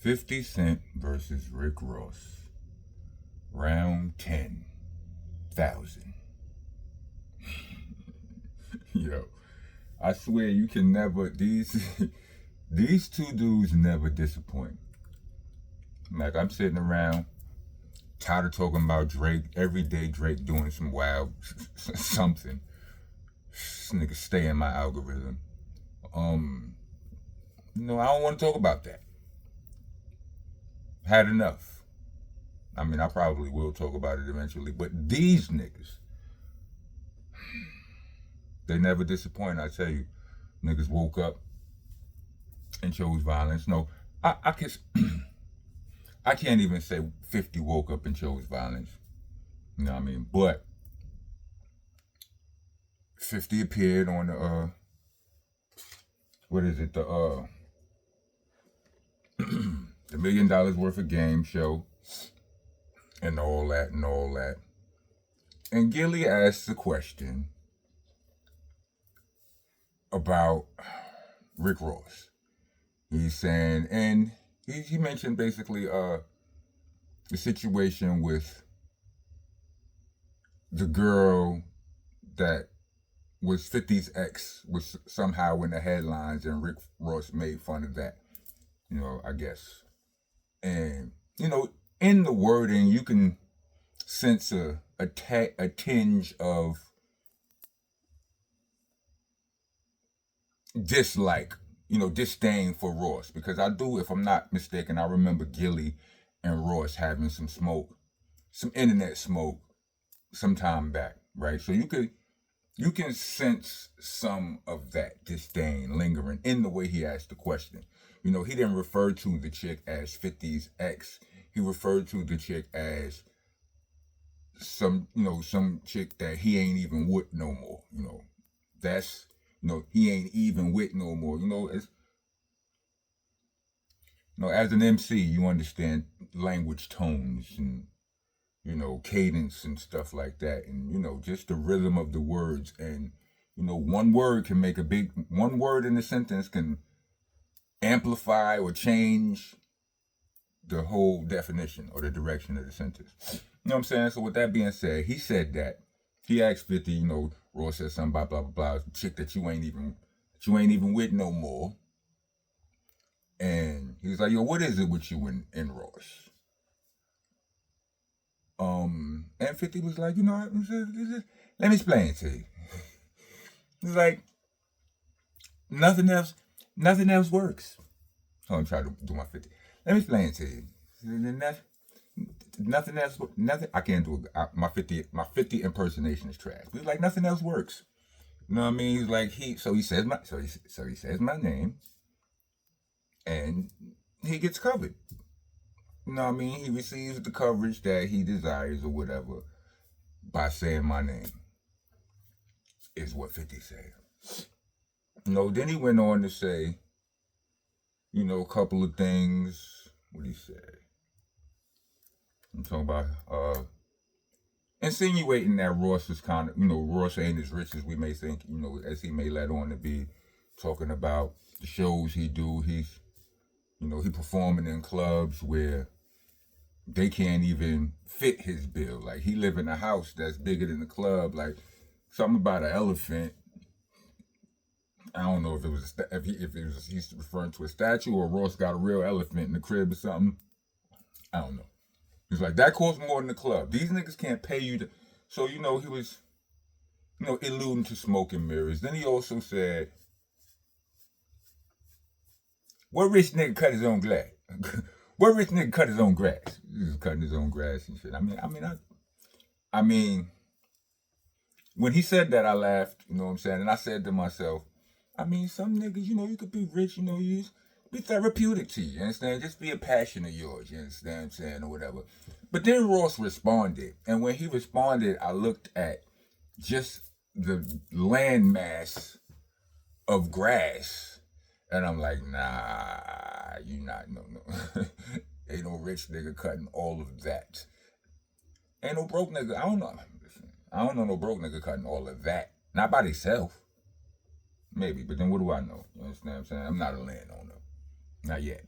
50 Cent versus Rick Ross. Round 10,000. Yo, I swear you can never, these two dudes never disappoint. Like, I'm sitting around, tired of talking about Drake. Every day Drake doing some wild something. This nigga stay in my algorithm. I don't want to talk about that. Had enough. I mean, I probably will talk about it eventually, but these niggas, they never disappoint. I tell you, niggas woke up and chose violence. No, I can, I can't even say 50 woke up and chose violence. You know what I mean? But 50 appeared on the what is it? The the $1 million worth of game show and all that and all that. And Gilly asked the question about Rick Ross. He's saying, and he mentioned basically the situation with the girl that was 50's ex was somehow in the headlines, and Rick Ross made fun of that, I guess. And, in the wording, you can sense a tinge of dislike, disdain for Ross. Because I do, if I'm not mistaken, I remember Gilly and Ross having some smoke, some internet smoke some time back, right? So you can sense some of that disdain lingering in the way he asked the question. He didn't refer to the chick as 50's ex. He referred to the chick as some chick that he ain't even with no more. That's, he ain't even with no more. It's, as an MC, you understand language tones and, cadence and stuff like that. And, just the rhythm of the words. And, one word in a sentence can amplify or change the whole definition or the direction of the sentence. You know what I'm saying? So with that being said, he said that. He asked 50, Ross said something about blah, blah, blah, chick that you ain't even with no more. And he was like, yo, what is it with you and Ross? And 50 was like, let me explain it to you. He's like, nothing else works. Oh, I'm trying to do my 50. Let me explain it to you. Nothing else. I can't do it. My 50 impersonation is trash. He's like, nothing else works. You know what I mean? He's like, he says my name, and he gets covered. You know what I mean? He receives the coverage that he desires or whatever by saying my name, is what 50 said. Then he went on to say, a couple of things. What did he say? I'm talking about insinuating that Ross is kind of, Ross ain't as rich as we may think, as he may let on to be, talking about the shows he do. He's, he performing in clubs where they can't even fit his bill. Like, he live in a house that's bigger than the club. Like, something about an elephant. I don't know if it was he's referring to a statue, or Ross got a real elephant in the crib or something. I don't know. He's like, that costs more than the club. These niggas can't pay you to. So, he was, alluding to smoke and mirrors. Then he also said, what rich nigga cut his own glass? What rich nigga cut his own grass? He's cutting his own grass and shit. I mean, when he said that, I laughed, you know what I'm saying? And I said to myself, some niggas, you could be rich, you be therapeutic to you understand? Just be a passion of yours, you understand what I'm saying, or whatever. But then Ross responded. And when he responded, I looked at just the landmass of grass. And I'm like, nah, you not, no. Ain't no rich nigga cutting all of that. Ain't no broke nigga, I don't know no broke nigga cutting all of that. Not by himself. Maybe, but then what do I know? You understand what I'm saying? I'm not a landowner. Not yet.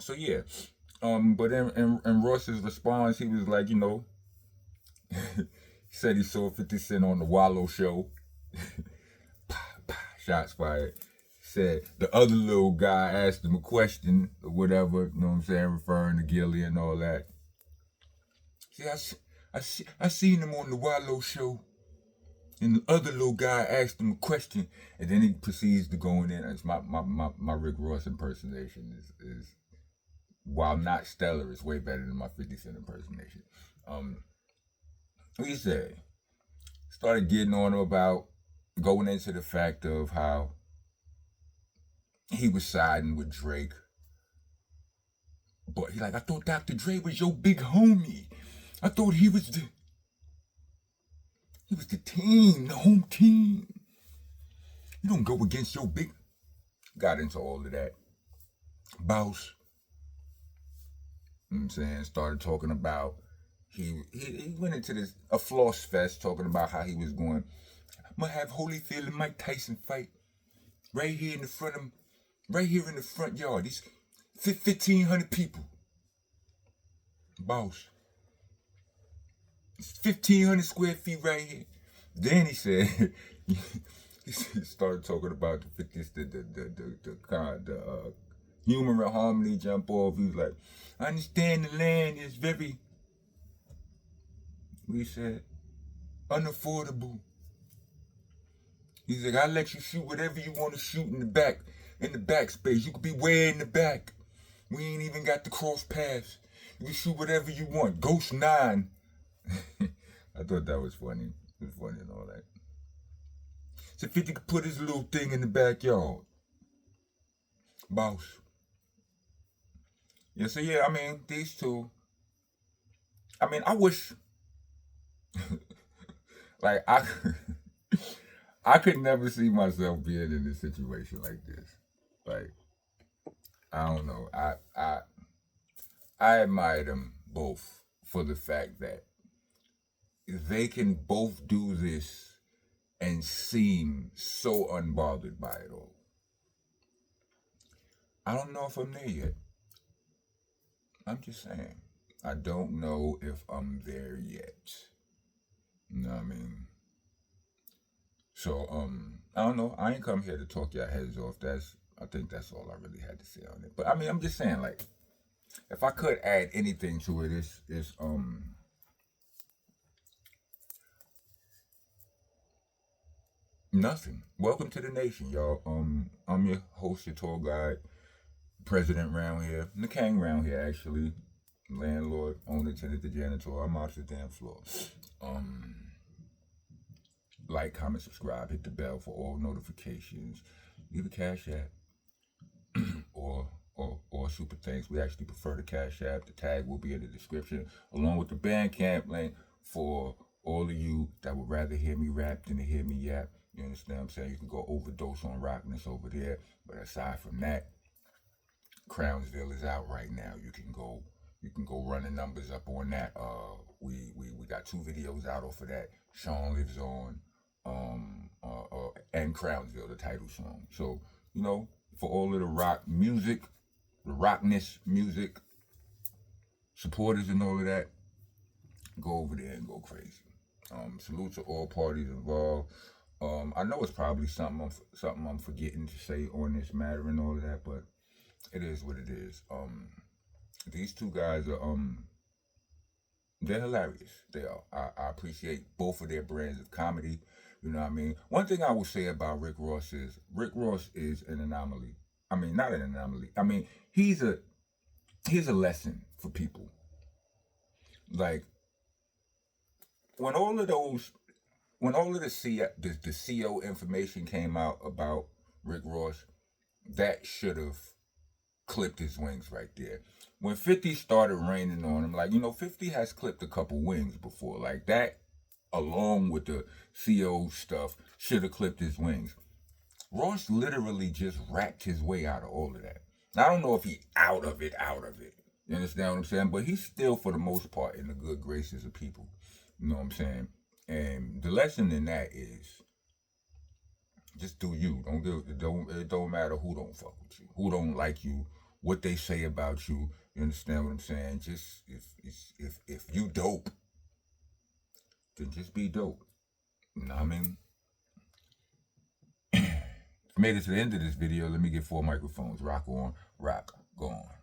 So yeah. But in Ross's response, he was like, he said he saw 50 Cent on the Wallow show. Shots fired. Said the other little guy asked him a question or whatever, you know what I'm saying, referring to Gilly and all that. See, I seen him on the Wallow show, and the other little guy asked him a question, and then he proceeds to go in. It's my Rick Ross impersonation is while not stellar, is way better than my 50 Cent impersonation. What he said? Started getting on him about going into the fact of how he was siding with Drake. But he like, I thought Dr. Dre was your big homie. I thought he was the team, the home team. You don't go against your big. Got into all of that. Boss. You know what I'm saying? Started talking about he went into this a floss fest talking about how he was going. I'm gonna have Holyfield and Mike Tyson fight right here in the front yard. These 1,500 people. Boss. It's 1,500 square feet right here. Then he said, he started talking about the human harmony jump off. He was like, I understand the land is very, we said, unaffordable. He's like, I'll let you shoot whatever you want to shoot in the back space. You could be way in the back. We ain't even got the cross paths. You can shoot whatever you want. Ghost 9. I thought that was funny. It was funny and all that. So 50 could put his little thing in the backyard. Boss. Yeah, so yeah, I mean, these two. I mean, I wish, like, I could never see myself being in a situation like this. Like, I don't know. I admire them both for the fact that they can both do this and seem so unbothered by it all. I don't know if I'm there yet. I'm just saying. I don't know if I'm there yet. You know what I mean? So, I don't know. I ain't come here to talk your heads off. I think that's all I really had to say on it. But I mean, I'm just saying, like, if I could add anything to it, it's nothing. Welcome to the nation, y'all. I'm your host, your tour guide, president round here, the king round here, actually. Landlord, owner, tenant, the janitor. I'm off the damn floor. Like, comment, subscribe, hit the bell for all notifications. Leave a cash app or super thanks. We actually prefer the cash app. The tag will be in the description, along with the Bandcamp link for all of you that would rather hear me rap than to hear me yap. You understand what I'm saying? You can go overdose on rockness over there. But aside from that, Crownsville is out right now. You can go run the numbers up on that. We got 2 videos out off of that. Sean lives on and Crownsville, the title song. So, for all of the rock music, the rockness music supporters and all of that, go over there and go crazy. Salute to all parties involved. I know it's probably something I'm forgetting to say on this matter and all of that, but it is what it is. These two guys are they're hilarious. They are. I appreciate both of their brands of comedy. You know what I mean? One thing I will say about Rick Ross is an anomaly. I mean, not an anomaly. I mean, he's a lesson for people. Like, when all of the CO information came out about Rick Ross, that should have clipped his wings right there. When 50 started raining on him, like, 50 has clipped a couple wings before. Like, that, along with the CO stuff, should have clipped his wings. Ross literally just rapped his way out of all of that. Now, I don't know if he out of it. You understand what I'm saying? But he's still, for the most part, in the good graces of people. You know what I'm saying? And the lesson in that is, just do you. It don't matter who don't fuck with you, who don't like you, what they say about you. You understand what I'm saying? Just if you dope, then just be dope. You know what I mean? I made it to the end of this video. Let me get 4 microphones. Rock on, rock, go on.